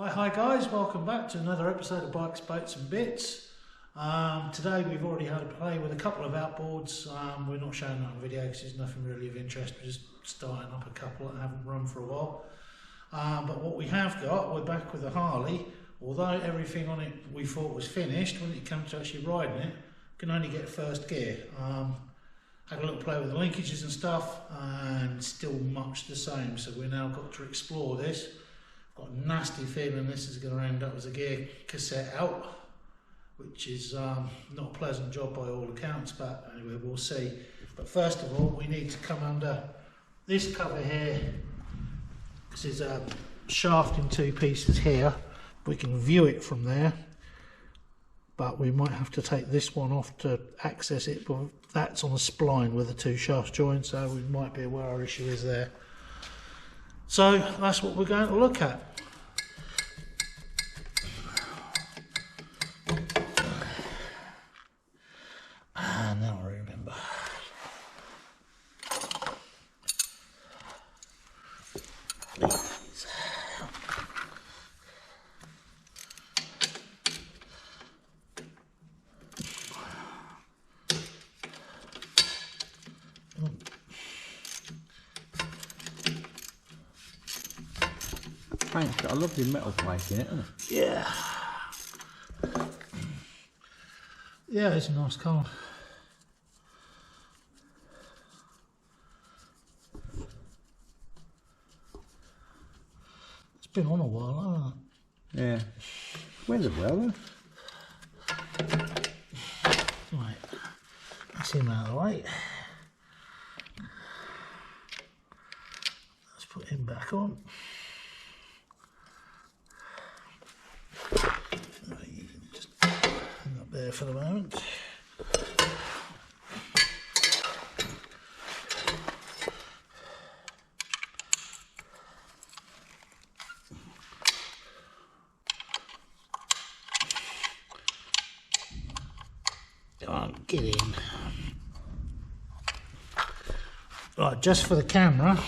Hi guys, welcome back to another episode of Bikes, Boats and Bits. Today we've already had a play with a couple of outboards. We're not showing that on video because there's nothing really of interest. We're just starting up a couple that haven't run for a while. But what we have got, we're back with the Harley. Although everything on it we thought was finished, when it comes to actually riding it, can only get first gear. Had a little play with the linkages and stuff, and still much the same. So we've now got to explore this. Got a nasty feeling this is going to end up as a gear cassette out, which is not a pleasant job by all accounts, but anyway, we'll see. But first of all, we need to come under this cover here, because there's a shaft in two pieces here. We can view it from there, but we might have to take this one off to access it, but that's on a spline with the two shafts joined, so we might be where our issue is there. So that's what we're going to look at. And now I remember. These. It's got a lovely metal plate in it, hasn't it? Yeah. Yeah, it's a nice card. It's been on a while, hasn't it? Yeah. Where's the well then? Right. That's him out of the way. Let's put him back on. Just hang up there for the moment. Come on, get in. Right, just for the camera,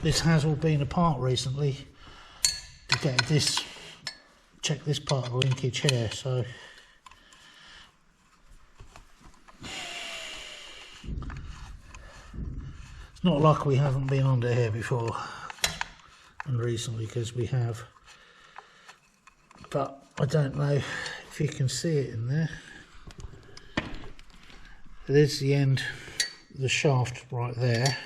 this has all been apart recently to get this. Check this part of the linkage here, so it's not like we haven't been under here before and recently, because we have, but I don't know if you can see it in there. There's the end, the shaft right there,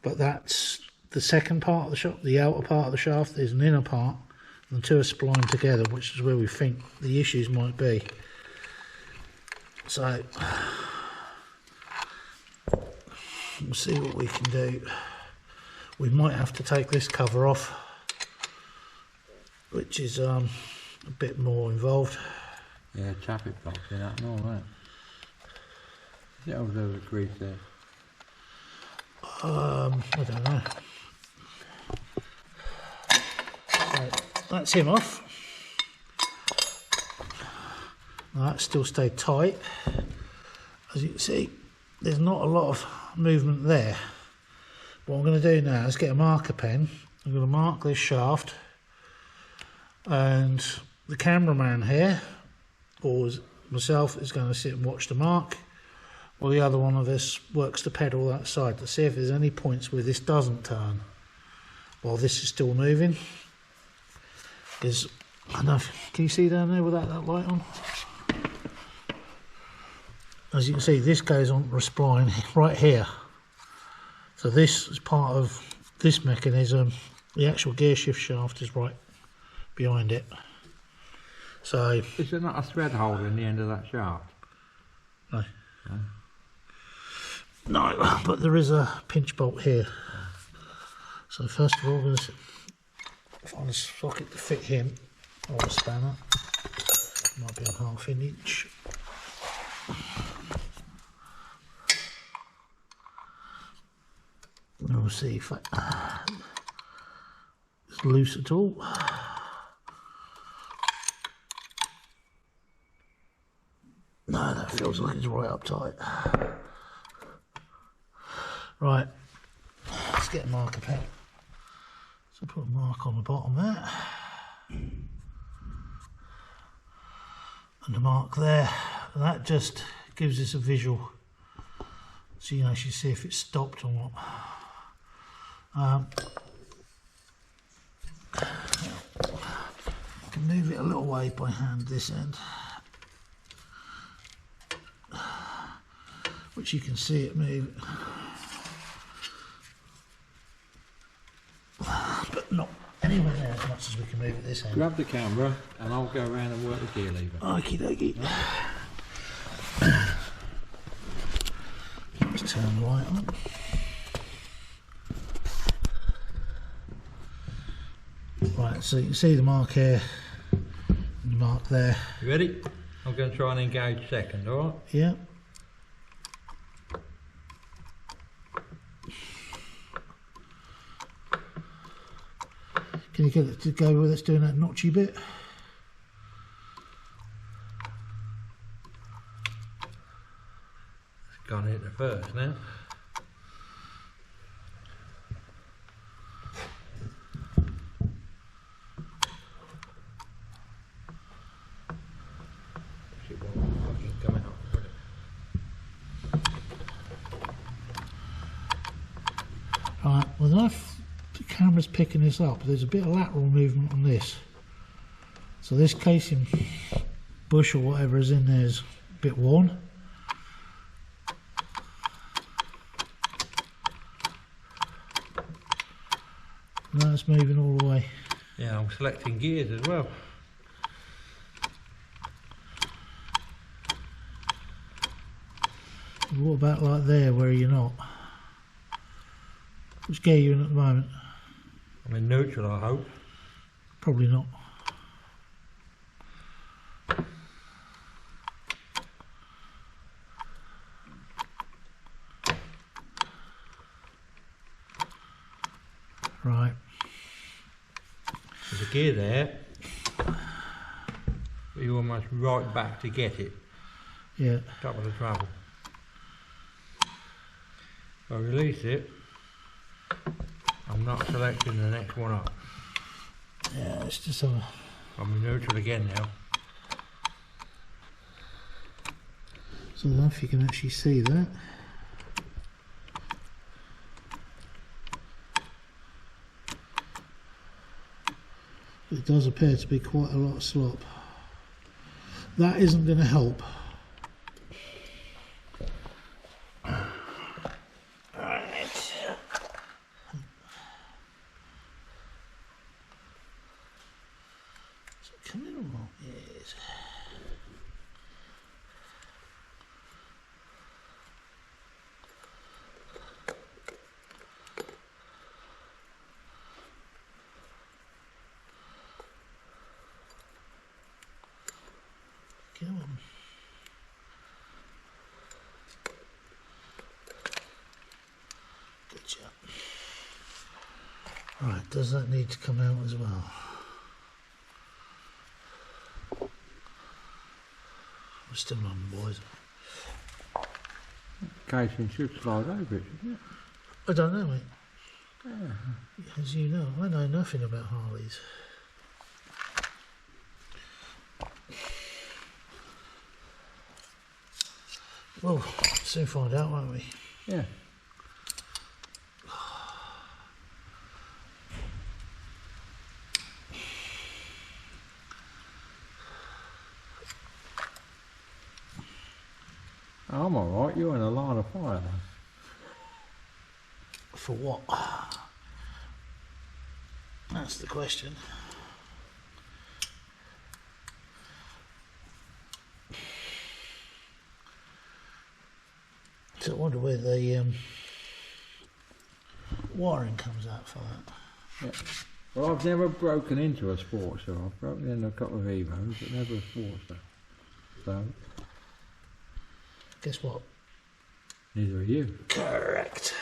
but that's the second part of the shaft. The outer part of the shaft is an inner part, and the two are splined together, which is where we think the issues might be. So we'll see what we can do. We might have to take this cover off, which is a bit more involved. Yeah, traffic box in that and all that. Is it over the grease there? I don't know. Right, that's him off. Now that still stayed tight. As you can see, there's not a lot of movement there. What I'm going to do now is get a marker pen. I'm going to mark this shaft, and the cameraman here, or myself, is going to sit and watch the mark, while the other one of us works the pedal that side to see if there's any points where this doesn't turn while this is still moving. Because I don't know if, can you see down there without that light on? As you can see, this goes on the spline right here. So this is part of this mechanism. The actual gear shift shaft is right behind it. So is there not a thread holder in the end of that shaft? No. No, but there is a pinch bolt here. So first of all, I'm going to find a socket to fit him, or a spanner. Might be a ½ inch. And we'll see if it's loose at all. No, that feels like it's right up tight. Right, let's get a marker pen. So put a mark on the bottom there. and a mark there, and that just gives us a visual, so you can actually see if it's stopped or not. I can move it a little way by hand this end, which you can see it move, but not anywhere near as much as we can move it this end. Grab the camera and I'll go around and work the gear lever. Okie dokie. Let's turn the light on. Right, so you can see the mark here and the mark there. You ready? I'm going to try and engage second, alright? Yeah. Can you get it to go with us doing that notchy bit? It's gone hit the first now. It won't fucking come out, will it? Right, well, the camera's picking this up. There's a bit of lateral movement on this. So this casing bush or whatever is in there is a bit worn. Now it's moving all the way. Yeah, I'm selecting gears as well. What about like there where you're not? Which gear are you in at the moment? I'm in neutral, I hope. Probably not. Right. There's a gear there, but you're almost right back to get it. Yeah. Double the trouble. If I release it, I'm not selecting the next one up. Yeah, it's just a... I'm in neutral again now. So I don't know if you can actually see that. It does appear to be quite a lot of slop. That isn't going to help. Come in or not? Yes. Come on. Good job. Right, does that need to come out as well? We're still on, boys. Casing should slide over it, shouldn't it? I don't know, mate. Yeah. As you know, I know nothing about Harleys. Well, soon find out, won't we? Yeah. I'm alright, you're in a line of fire though. For what? That's the question. So I wonder where the wiring comes out for that. Yeah. Well, I've never broken into a Sportster. I've broken into a couple of Evos, but never a Sportster. So, Guess what? neither are you. Correct.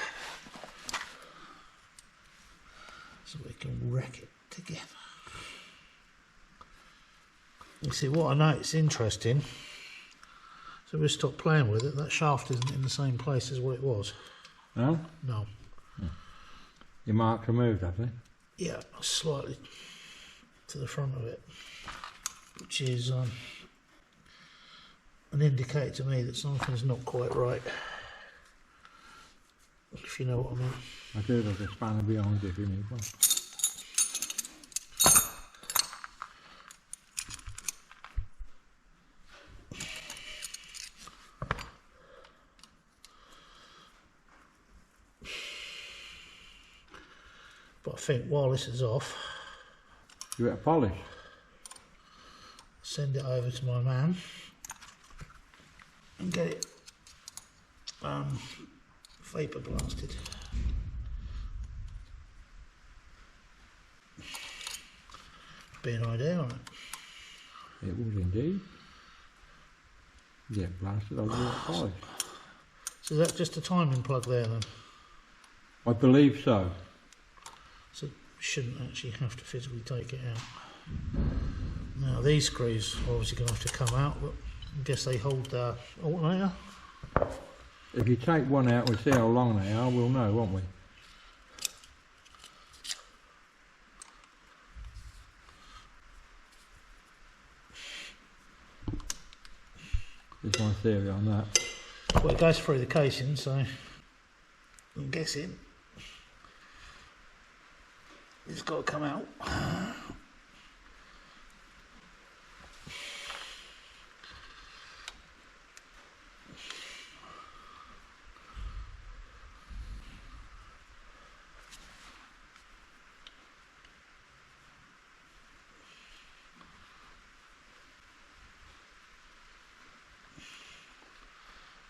So we can wreck it together. You see, what I noticed interesting, so we stopped playing with it, that shaft isn't in the same place as what it was. No? No. Your marks are moved, have they? Yeah, slightly to the front of it, which is an indicator to me that something's not quite right. If you know what I mean. I do, there's a spanner behind if you need one. But I think while this is off, You better polish. send it over to my man and get it vapor blasted. Be an idea, wouldn't it? It would indeed. Yeah, blasted over the polish. So is that just a timing plug there then? I believe so. So you shouldn't actually have to physically take it out. Now these screws are obviously going to have to come out, but I guess they hold the alternator. If you take one out, we'll see how long they are, we'll know, won't we? There's my theory on that. Well, it goes through the casing, so I'm guessing it's got to come out.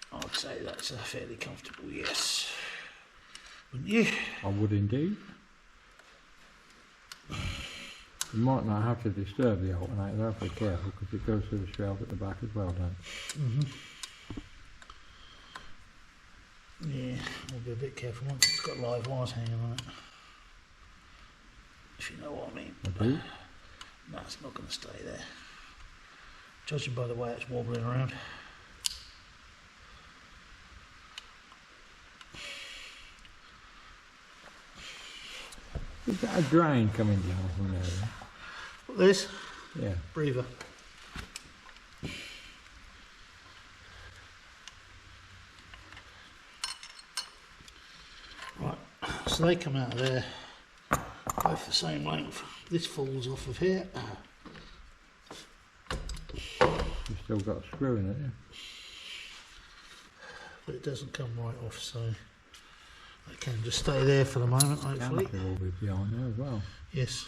I'd say that's a fairly comfortable yes, wouldn't you? I would indeed. You might not have to disturb the alternator, though, be careful, because it goes through the shroud at the back as well, don't it? Yeah, we'll be a bit careful once it's got live wires hanging on it. If you know what I mean. I do. No, it's not going to stay there. Judging by the way it's wobbling around. Is that a drain coming down from there? What, this? Yeah. Breather. Right, so they come out of there, both the same length. This falls off of here. You've still got a screw in it, yeah? But it doesn't come right off, so they can just stay there for the moment, hopefully. Caliper will be behind there as well. Yes.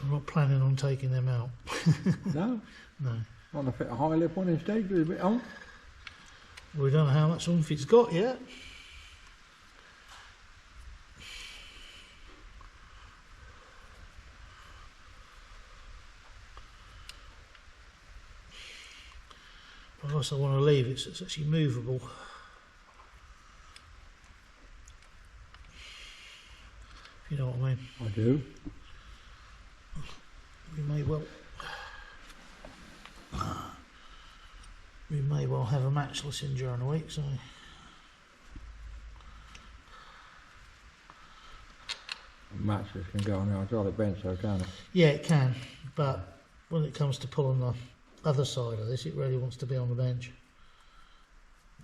I'm not planning on taking them out. No? No. Want to fit a high lip on instead with a bit on? We don't know how much oomph it's got yet. But I also want to leave it so it's actually movable. If you know what I mean. I do. We may well have a matchless in during the week, so Matchless can go on the hydraulic bench, so can it? yeah, it can, but when it comes to pulling the other side of this, it really wants to be on the bench.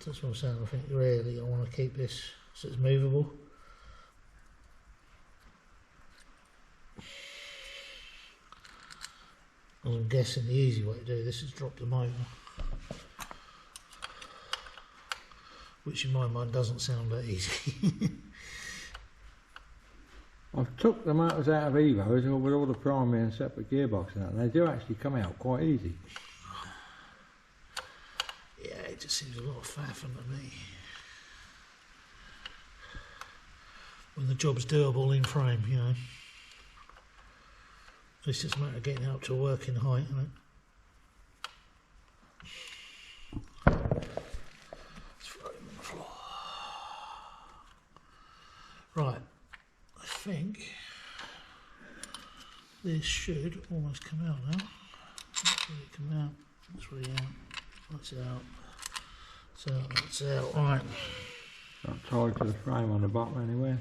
That's what I'm saying. I think really I want to keep this so it's movable. I'm guessing the easy way to do this is drop the motor, which in my mind doesn't sound that easy. I've took the motors out of Evos with all the primary and separate gearbox and that, and they do actually come out quite easy. Yeah, it just seems a lot of faffing to me. When the job's doable in frame, you know. It's just a matter of getting out to a working height, isn't it? Let's throw him on the floor. Right, I think this should almost come out now. That's really come out. That's really out. That's out. That's out. That's out. Right. Not tied to the frame on the bottom anywhere.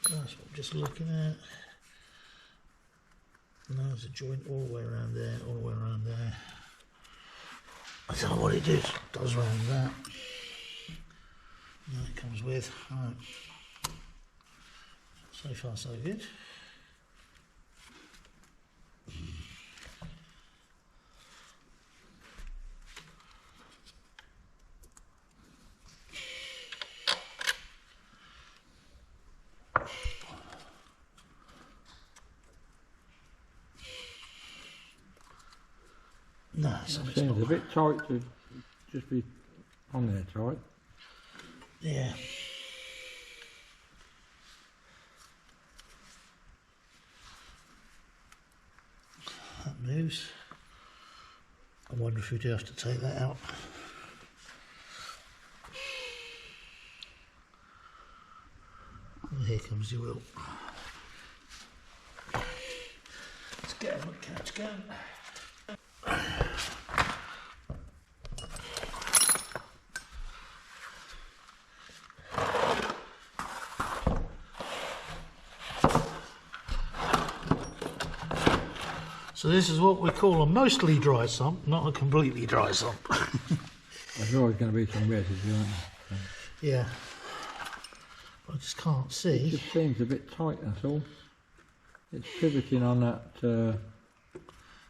That's what I'm just looking at. No, there's a joint all the way around there, all the way around there. I don't know what it does around that. No, it comes with. Right. So far so good. No, so it seems a bit tight to just be on there tight. Yeah. That moves. I wonder if we do have to take that out. And here comes your wheel. Let's get him a catch gun. So this is what we call a mostly dry sump, not a completely dry sump. There's always going to be some residue, isn't there? Yeah. I just can't see. It just seems a bit tight, that's all. It's pivoting on that...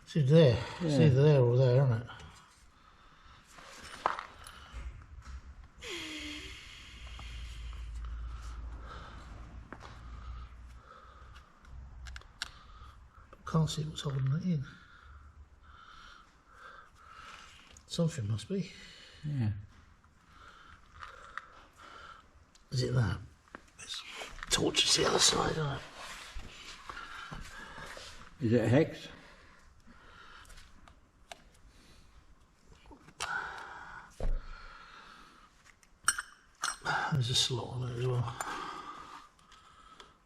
It's either there. Yeah. It's either there or there, isn't it? Can't see what's holding it in. Something must be. Yeah. Is it that? Let's torch the other side, isn't it? Is it a hex? There's a slot on it as well.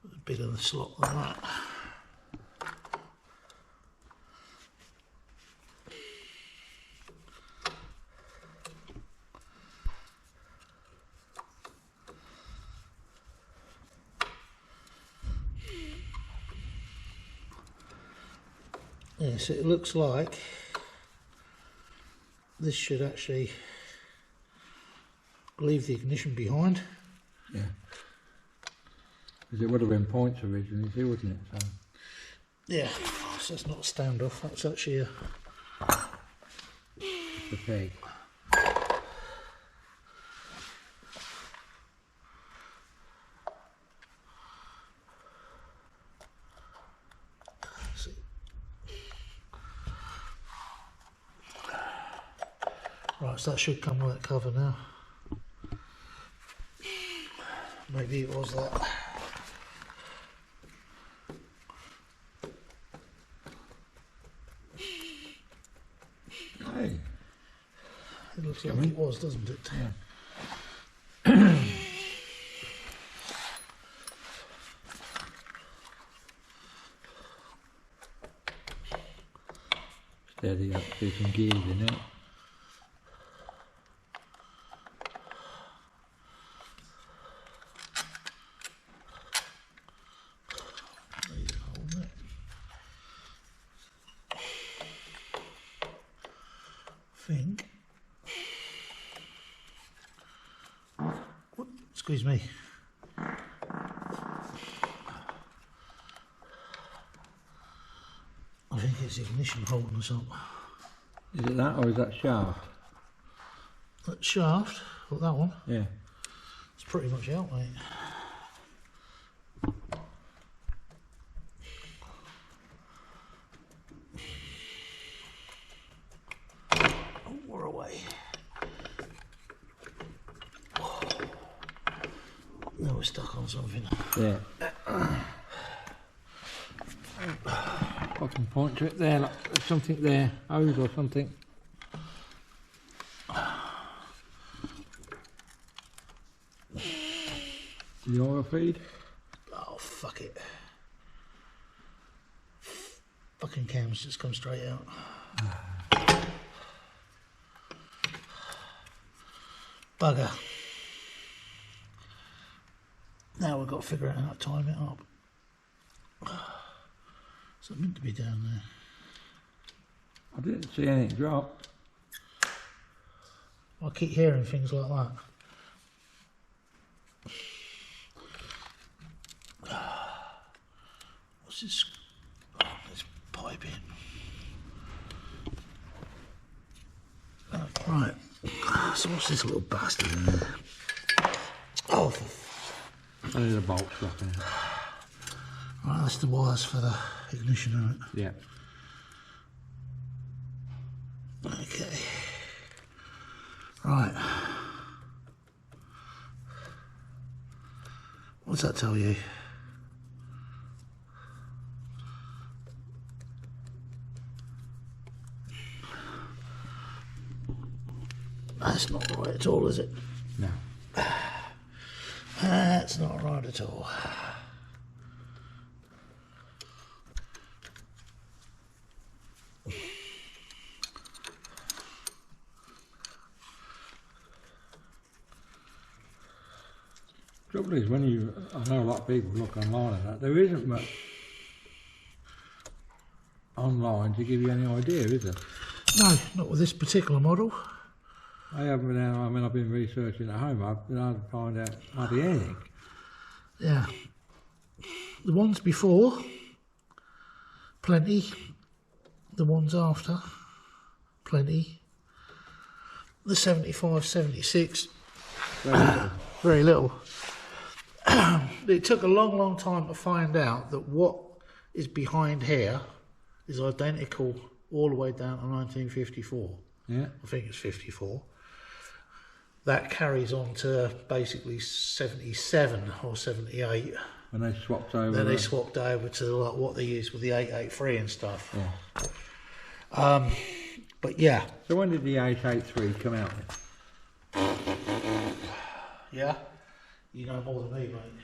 A bigger the slot than that. Yes, it looks like this should actually leave the ignition behind. Yeah. Because it would have been points originally too, wouldn't it? So. Yeah, so it's not a standoff, that's actually a... It's a peg. Right, so that should come with that cover now. Maybe it was that. Hey. It looks like it was, doesn't it? Yeah. Steady up, do some gears in it. Think. Excuse me. I think it's ignition holding or something. Is it that or is that shaft? That shaft, or that one, Yeah. it's pretty much out, mate. Oh, we're away. Now we're stuck on something. Yeah. I can point to it there, like there's something there, hose or something. The oil feed? Oh, fuck it. Fucking cams just come straight out. Bugger. Now we've got to figure out how to time it up. So it's meant to be down there. I didn't see anything drop. I keep hearing things like that. What's this? Oh, this pipe in. Right. So what's this little bastard in there? Oh, I need a bolt stuck in it. Right, that's the wires for the ignition, isn't it? Yeah. Okay. Right. What's that tell you? That's not right at all, is it? No. That's not right at all. Trouble is, when you, I know a lot of people look online and that, there isn't much online to give you any idea, is there? No, not with this particular model. I haven't been able, I mean, I've been researching at home, I've been able to find out hardly anything. Yeah. The ones before, plenty. The ones after, plenty. The 75, 76, very little. It took a long, long time to find out that what is behind here is identical all the way down to 1954. Yeah. I think it's 54. That carries on to basically 77 or 78. When they swapped over. Then they swapped over to like what they use with the 883 and stuff. Yeah. But yeah. So when did the 883 come out then? Yeah? You know more than me, mate.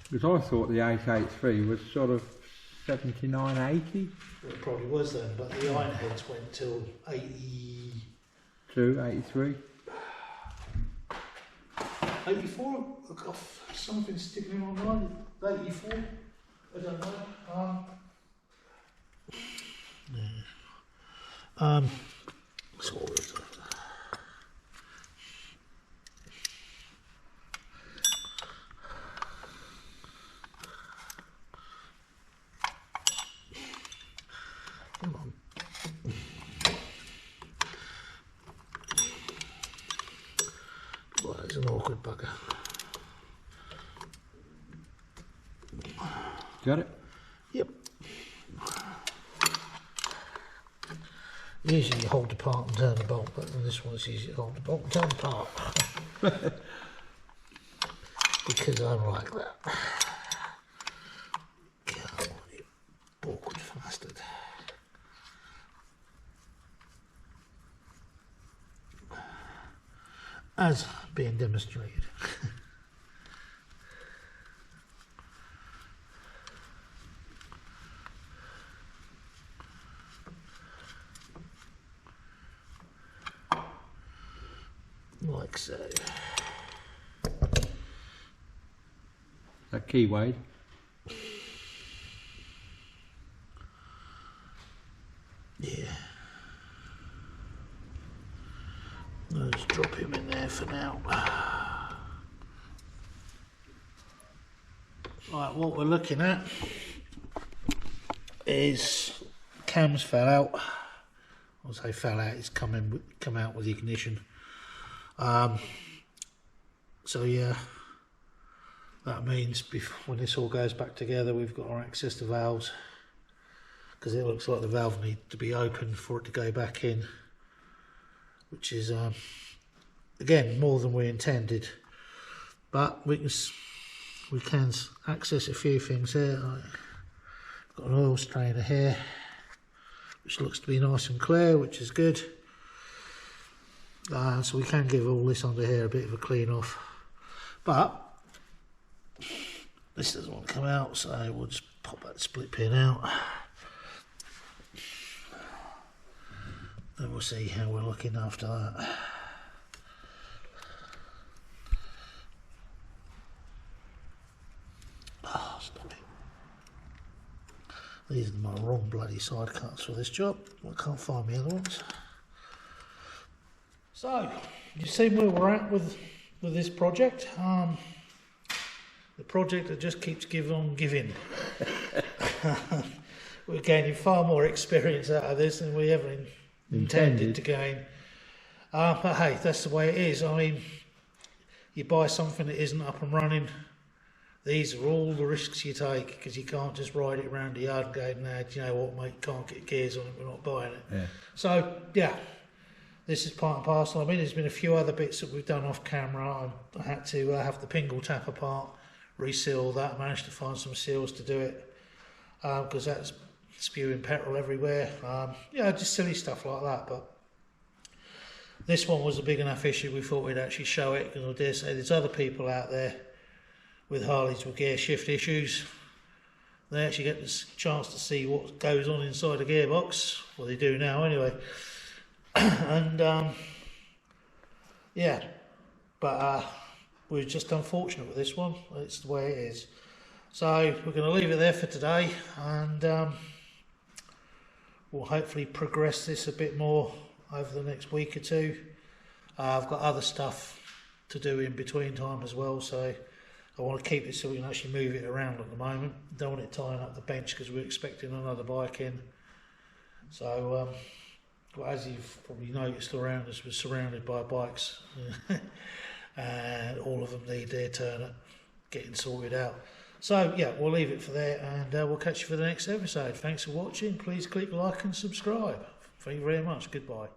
Because I thought the 883 was sort of 79, 80? It probably was then, but the iron heads went till 80... 83? 84? I've got something sticking in my mind. 84? I don't know. So what was that? Come on. Well, it's an awkward bugger. Got it? Yep. Usually you hold the part and turn the bolt, but in this one it's easy to hold the bolt and turn the part. Because I'm like that. Come on, you awkward bastard. As being demonstrated. Like so. That key weighed? Yeah. I'll just drop him in there for now. Right, what we're looking at is cams fell out. I'll say fell out, it's come out with the ignition. So yeah, that means when this all goes back together, we've got our access to valves, because it looks like the valve needs to be open for it to go back in, which is again more than we intended, but we can access a few things here. Got an oil strainer here, which looks to be nice and clear, which is good. So we can give all this under here a bit of a clean off, but this doesn't want to come out, so we'll just pop that split pin out. Then we'll see how we're looking after that. Oh, stop it. These are my wrong bloody side cuts for this job. I can't find my other ones. So, you've seen where we're at with this project. The project that just keeps giving on giving. We're gaining far more experience out of this than we ever intended to gain. But hey, that's the way it is. I mean, you buy something that isn't up and running, these are all the risks you take, because you can't just ride it around the yard and go, "No, do you know what, mate, can't get gears on it, we're not buying it." Yeah. So, yeah, this is part and parcel. I mean, there's been a few other bits that we've done off camera. I had to have the pingle tap apart, reseal that. I managed to find some seals to do it, because that's spewing petrol everywhere. Yeah, just silly stuff like that. But this one was a big enough issue, we thought we'd actually show it, because I dare say there's other people out there with Harleys with gear shift issues. They actually get the chance to see what goes on inside a gearbox. Well, they do now anyway. And yeah, but we're just unfortunate with this one. It's the way it is. So we're going to leave it there for today, and we'll hopefully progress this a bit more over the next week or two. I've got other stuff to do in between time as well, so I want to keep it so we can actually move it around at the moment. Don't want it tying up the bench, because we're expecting another bike in. So as you've probably noticed around us, we're surrounded by bikes and all of them need their turn at getting sorted out. So yeah, we'll leave it for there, and we'll catch you for the next episode. Thanks for watching. Please click like and subscribe. Thank you very much. Goodbye.